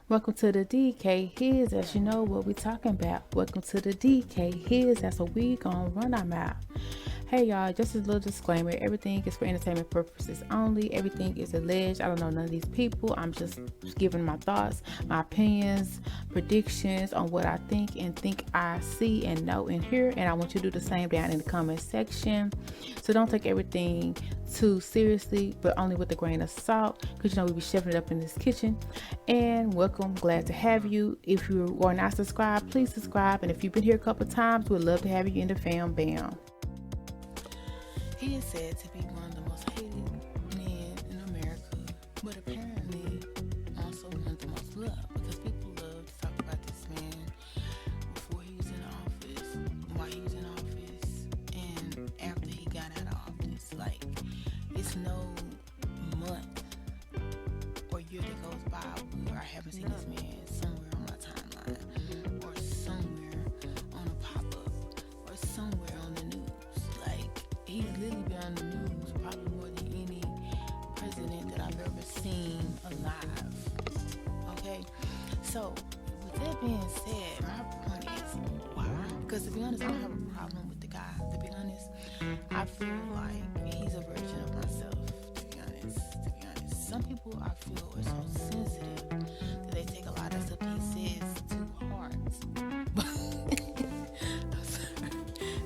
Welcome to the DKHiz, as you know what we talking about. Welcome to the DKHiz, that's what we gonna run our mouth. Hey y'all, just a little disclaimer. Everything is for entertainment purposes only. Everything is alleged. I don't know none of these people. I'm just giving my thoughts, my opinions, predictions on what I think I see and know and hear. And I want you to do the same down in the comment section. So don't take everything too seriously, but only with a grain of salt, because you know we be chefing it up in this kitchen. And welcome, glad to have you. If you are not subscribed, please subscribe. And if you've been here a couple times, we'd love to have you in the fam bam. He is said to be one of the most hated men in America, but apparently also one of the most loved, because people love to talk about this man before he was in office, while he was in office, and after he got out of office. Like, it's no month or year that goes by where I haven't seen this man somewhere on my timeline, or somewhere on a pop-up, or somewhere on the news. Like, he's literally been on the news probably more than any president that I've ever seen alive. Okay? So, with that being said, my point is, why? Because to be honest, I don't have a problem with the guy. To be honest, I feel like he's a version of myself. To be honest. Some people I feel are so sensitive that they take a lot of stuff he says to heart.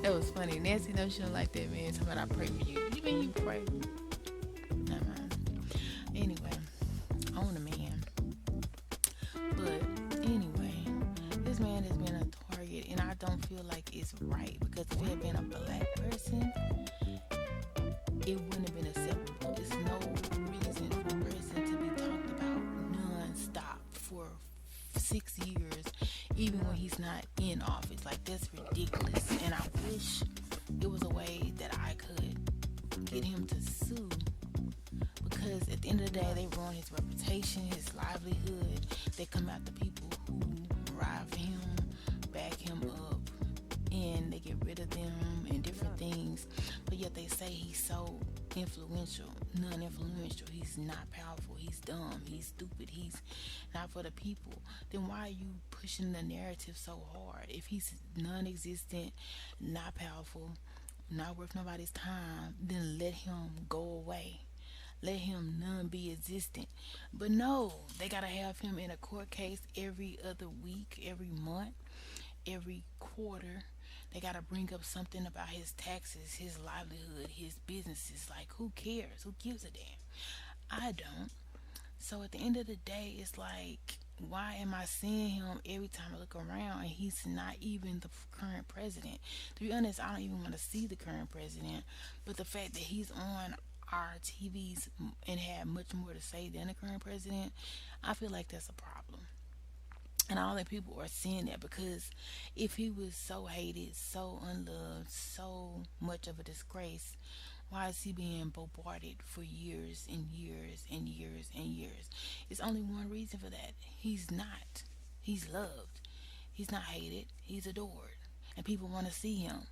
That was funny. Nancy knows she don't like that, man. Talking about I pray for you. You mean you pray? Never mind. Anyway, on the man. But anyway, this man has been a target, and I don't feel like it's right, because if it had been a black person, it wouldn't have been acceptable. There's no reason for a person to be talked about non-stop for 6 years, even when he's not in office. Like, that's ridiculous. And I wish it was a way that I could get him to sue, because at the end of the day, they ruin his reputation, his livelihood. They come after people who ride for him, back him up, and they get rid of them and different things. But yet they say he's so influential, non-influential. He's not powerful. He's dumb. He's stupid. He's not for the people. Then why are you pushing the narrative so hard? If he's non-existent, not powerful, not worth nobody's time, then let him go away. Let him none be existent. But no, they gotta have him in a court case every other week, every month, every quarter. They gotta bring up something about his taxes, his livelihood, his businesses. Like, who cares? Who gives a damn? I don't. So at the end of the day, it's like, why am I seeing him every time I look around and he's not even the current president? To be honest, I don't even want to see the current president, but the fact that he's on our TVs and had much more to say than the current president, I feel like that's a problem. And all the people are seeing that, because if he was so hated, so unloved, so much of a disgrace, why is he being bombarded for years and years and years and years? It's only one reason for that. He's not. He's loved. He's not hated. He's adored. And people want to see him.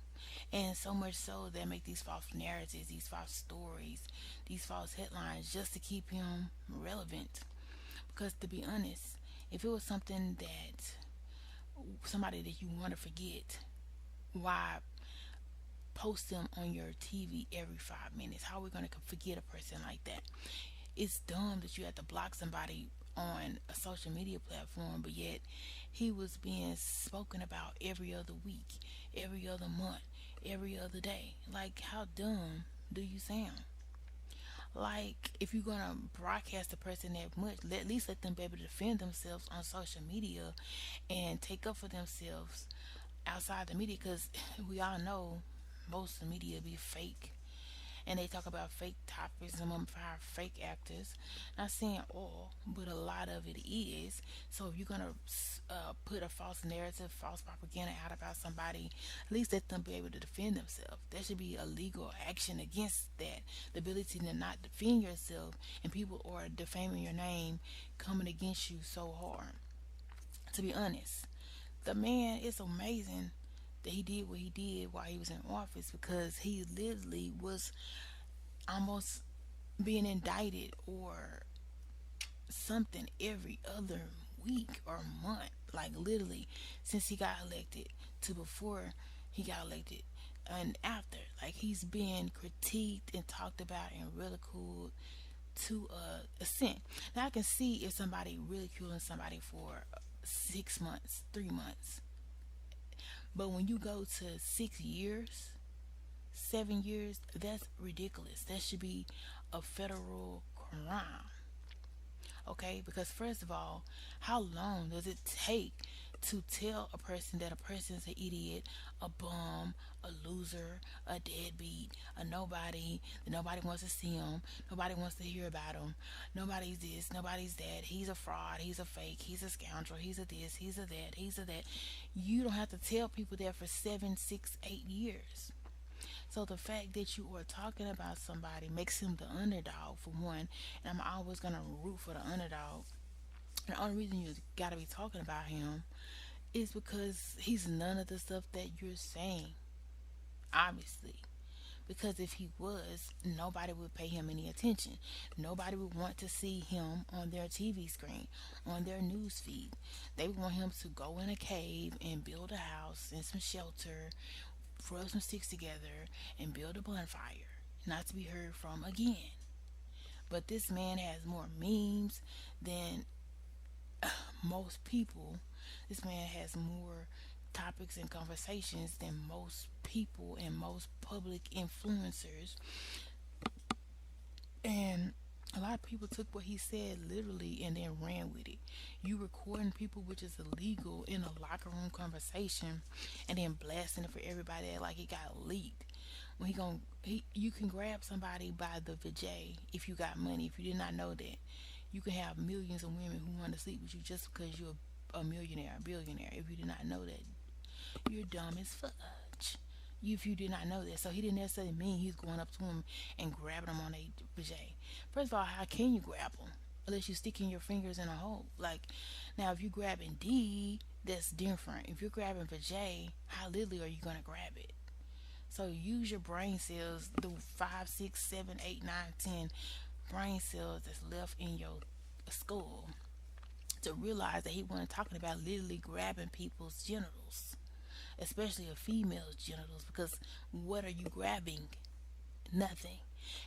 And so much so they make these false narratives, these false stories, these false headlines just to keep him relevant. Because to be honest, if it was something that somebody that you want to forget, why post them on your TV every 5 minutes? How are we going to forget a person like that? It's dumb that you have to block somebody on a social media platform, but yet he was being spoken about every other week, every other month, every other day. Like, how dumb do you sound? Like, if you're gonna broadcast a person that much, at least let them be able to defend themselves on social media and take up for themselves outside the media, because we all know most of the media be fake, and they talk about fake topics and fire fake actors. Not saying all, but a lot of it is. So if you're gonna put a false narrative, false propaganda out about somebody, at least let them be able to defend themselves. There should be a legal action against that. The ability to not defend yourself, and people are defaming your name, coming against you so hard. To be honest, the man is amazing that he did what he did while he was in office, because he literally was almost being indicted or something every other week or month, like literally since he got elected to before he got elected and after. Like he's been critiqued and talked about and ridiculed to a extent. Now I can see if somebody ridiculing somebody for 6 months, 3 months, but when you go to 6 years, 7 years, that's ridiculous. That should be a federal crime. Okay, because first of all, how long does it take to tell a person that a person is an idiot, a bum, a loser, a deadbeat, a nobody, that nobody wants to see him, nobody wants to hear about him, nobody's this, nobody's that, he's a fraud, he's a fake, he's a scoundrel, he's a this, he's a that, he's a that. You don't have to tell people that for 7, 6, 8 years. So the fact that you are talking about somebody makes him the underdog for one, and I'm always gonna root for the underdog. And the only reason you gotta be talking about him is because he's none of the stuff that you're saying, obviously. Because if he was, nobody would pay him any attention. Nobody would want to see him on their TV screen, on their news feed. They would want him to go in a cave and build a house and some shelter, rub some sticks together, and build a bonfire, not to be heard from again. But this man has more memes than most people. This man has more topics and conversations than most people and most public influencers. And a lot of people took what he said literally and then ran with it. You recording people, which is illegal, in a locker room conversation, and then blasting it for everybody like it got leaked. When you can grab somebody by the vajay if you got money. If you did not know that, you can have millions of women who want to sleep with you just because you're a millionaire, a billionaire. If you did not know that, you're dumb as fudge. If you did not know that, so he didn't necessarily mean he's going up to him and grabbing him on a vajay. First of all, how can you grab him unless you're sticking your fingers in a hole? Like now, if you're grabbing D, that's different. If you're grabbing vajay, how literally are you gonna grab it? So use your brain cells, the 5, 6, 7, 8, 9, 10 brain cells that's left in your skull to realize that he wasn't talking about literally grabbing people's genitals, especially a female's genitals, because what are you grabbing? Nothing.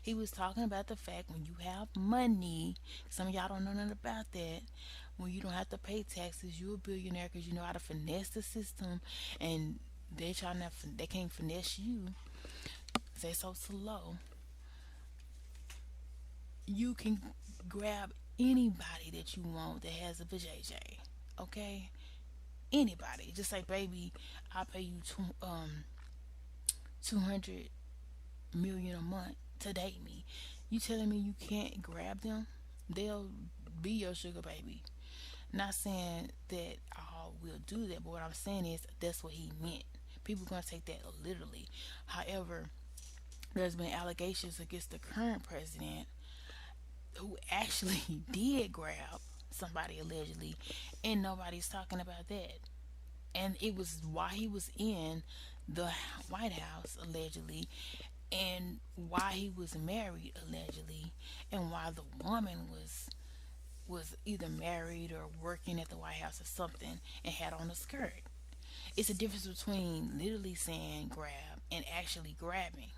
He was talking about the fact when you have money, some of y'all don't know nothing about that. When you don't have to pay taxes, you're a billionaire because you know how to finesse the system, and they can't finesse you. They're so slow. You can grab anybody that you want that has a vajayjay. Okay, anybody. Just like, baby, I'll pay you 200 million a month to date me. You telling me you can't grab them? They'll be your sugar baby. Not saying that all will do that, but what I'm saying is that's what he meant. People are gonna take that literally. However, there's been allegations against the current president who actually did grab somebody allegedly, and nobody's talking about that. And it was while he was in the White House allegedly, and why he was married allegedly, and why the woman was either married or working at the White House or something and had on a skirt. It's a difference between literally saying grab and actually grabbing.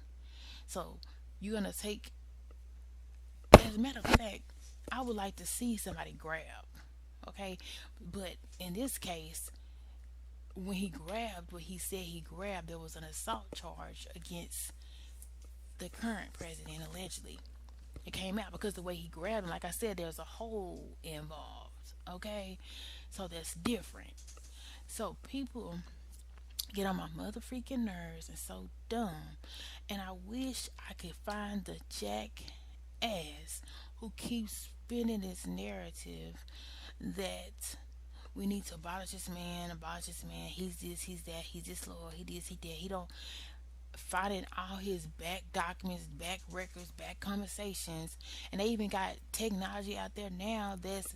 So you're gonna take, as a matter of fact, I would like to see somebody grab. Okay, but in this case, when he grabbed what he said he grabbed, there was an assault charge against the current president allegedly. It came out because the way he grabbed him, like I said, there's a hole involved. Okay, so that's different. So people get on my mother freaking nerves and so dumb. And I wish I could find the jackass who keeps spinning this narrative that we need to abolish this man. He's this, he's that, he's this Lord, he this, he that. He don't find in all his back documents, back records, back conversations, and they even got technology out there now that's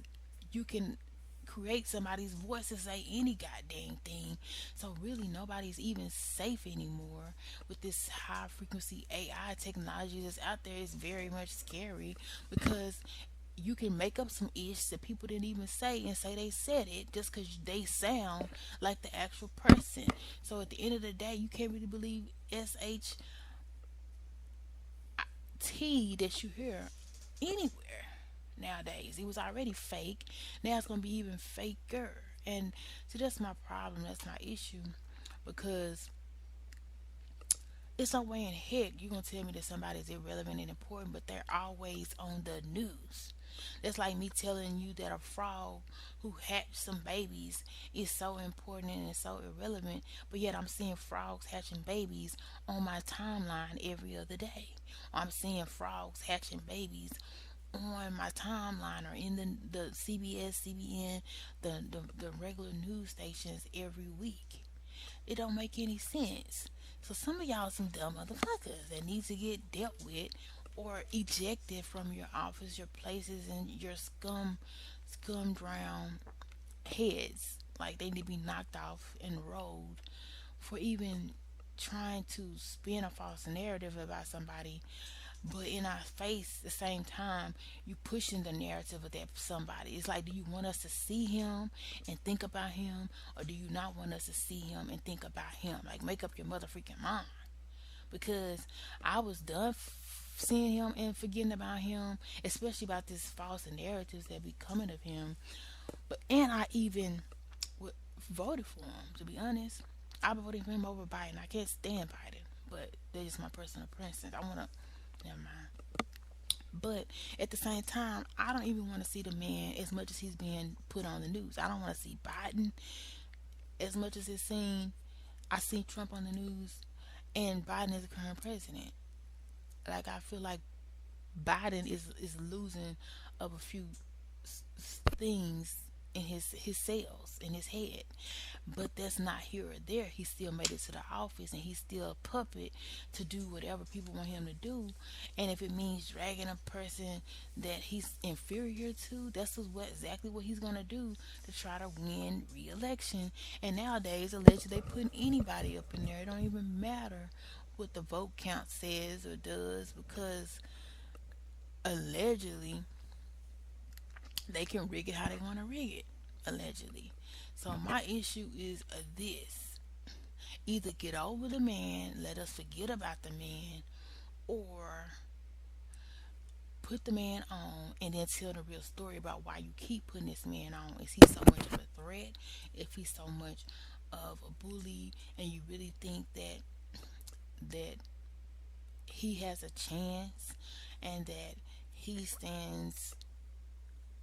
you can create somebody's voice to say any goddamn thing. So really nobody's even safe anymore with this high frequency AI technology that's out there. Is very much scary because you can make up some ish that people didn't even say and say they said it just because they sound like the actual person. So at the end of the day, you can't really believe SHT that you hear anywhere nowadays. It was already fake. Now it's going to be even faker. And so that's my problem. That's my issue. Because it's no way in heck you're going to tell me that somebody's irrelevant and important, but they're always on the news. That's like me telling you that a frog who hatched some babies is so important and is so irrelevant, but yet I'm seeing frogs hatching babies on my timeline every other day. I'm seeing frogs hatching babies on my timeline or in the CBS, CBN, the regular news stations every week. It don't make any sense. So some of y'all some dumb motherfuckers that need to get dealt with or ejected from your office, your places, and your scum drown heads. Like they need to be knocked off and rolled for even trying to spin a false narrative about somebody, but in our face the same time you pushing the narrative of that somebody. It's like, do you want us to see him and think about him, or do you not want us to see him and think about him? Like, make up your mother freaking mind. Because I was done seeing him and forgetting about him, especially about this false narratives that be coming of him. But and I even voted for him, to be honest. I voted for him over Biden. I can't stand Biden, but that's just my personal preference. I want to, never mind. But at the same time, I don't even want to see the man as much as he's being put on the news. I don't want to see Biden as much as it's seen. I see Trump on the news, and Biden is the current president. Like, I feel like Biden is losing of a few things in his cells in his head, but that's not here or there. He still made it to the office, and he's still a puppet to do whatever people want him to do. And if it means dragging a person that he's inferior to, that's exactly what he's gonna do to try to win re-election. And nowadays, allegedly, they putting anybody up in there. It don't even matter what the vote count says or does, because allegedly they can rig it how they want to rig it, allegedly. So my issue is this: either get over the man, let us forget about the man, or put the man on and then tell the real story about why you keep putting this man on. Is he so much of a threat? If he's so much of a bully, and you really think that he has a chance and that he stands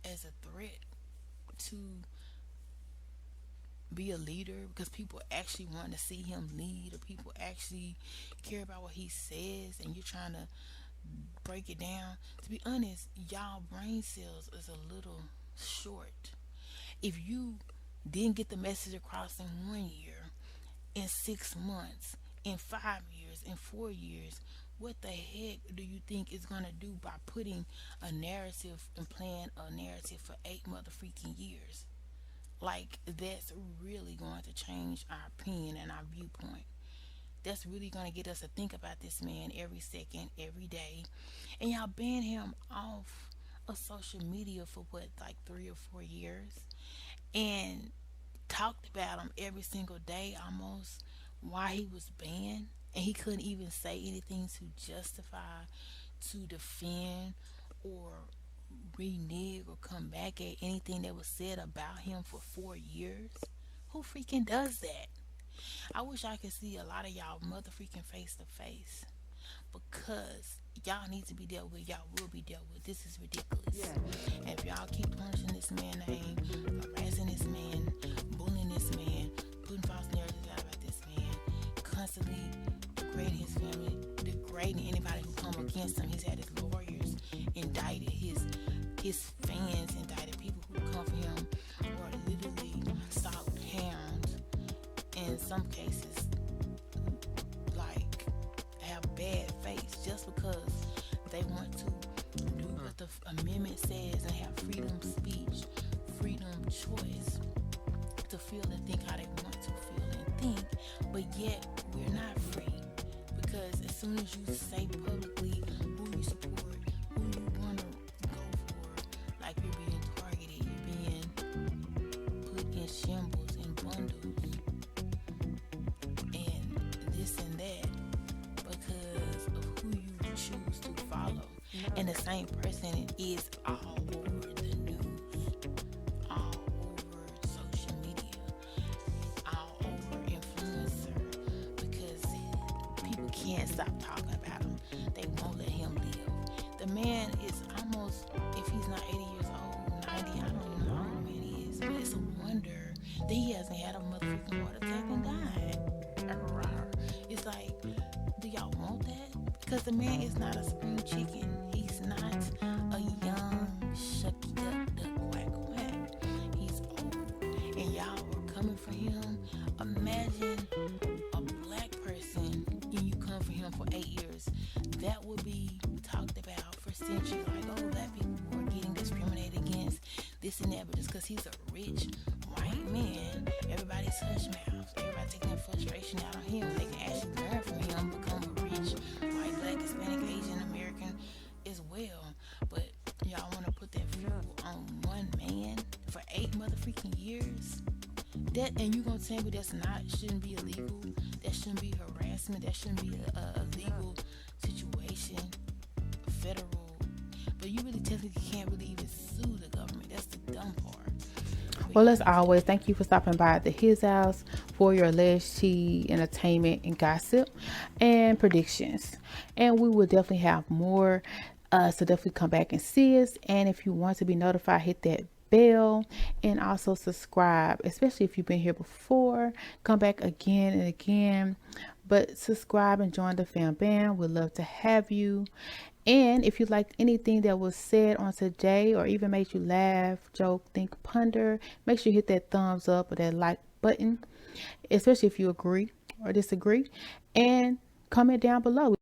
as a threat to be a leader, because people actually want to see him lead, or people actually care about what he says, and you're trying to break it down. To be honest, y'all brain cells is a little short. If you didn't get the message across in 1 year, in 6 months, in 5 years, in 4 years, what the heck do you think it's gonna do by putting a narrative and playing a narrative for 8 motherfucking years? Like, that's really going to change our opinion and our viewpoint. That's really going to get us to think about this man every second, every day. And y'all banned him off of social media for what, like 3 or 4 years? And talked about him every single day almost why he was banned. And he couldn't even say anything to justify, to defend, or renege or come back at anything that was said about him for 4 years. Who freaking does that? I wish I could see a lot of y'all motherfucking face to face, because y'all need to be dealt with. Y'all will be dealt with. This is ridiculous. Yeah. And if y'all keep punishing this man name, harassing this man, bullying this man, putting false narratives out about this man, constantly degrading his family, degrading anybody who come against him. He's had his lawyers indicted, his fans indicted, people who come for him or literally sought hounds. In some cases, like, have bad faith just because they want to do what the amendment says and have freedom of speech, freedom of choice to feel and think how they want to feel and think. But yet we're not free, because as soon as you say publicly who you support, who you want to go for, And the same person is all over the news, all over social media, all over influencer, because people can't stop talking about him. They won't let him live. The man is almost, if he's not 80 years old, 90, I don't even know how old the man is, but it's a wonder that he hasn't had a motherfucking heart attack and died. It's like, do y'all want that? Because the man is not a spring chicken. He's not a young shucky duck quack quack. He's old, and y'all were coming for him. Imagine a black person and you come for him for 8 years. That would be talked about for centuries. Like, oh, black people were getting discriminated against, this and that. But just because he's a rich white man, everybody's hush mouths. Everybody taking their frustration out on him. They can actually learn from him, become a rich white, black, Hispanic, Asian American as well. But y'all want to put that view on one man for 8 motherfucking years? That, and you gonna tell me that's not, shouldn't be illegal? That shouldn't be harassment? That shouldn't be a legal situation, federal? But you really technically can't really even sue the government. That's the dumb part. Well, as always, thank you for stopping by at the His House for your alleged tea, entertainment, and gossip and predictions. And we will definitely have more. So definitely come back and see us. And if you want to be notified, hit that bell and also subscribe, especially if you've been here before. Come back again and again. But subscribe and join the fam band. We'd love to have you. And if you liked anything that was said on today, or even made you laugh, joke, think, ponder, make sure you hit that thumbs up or that like button, especially if you agree or disagree, and comment down below.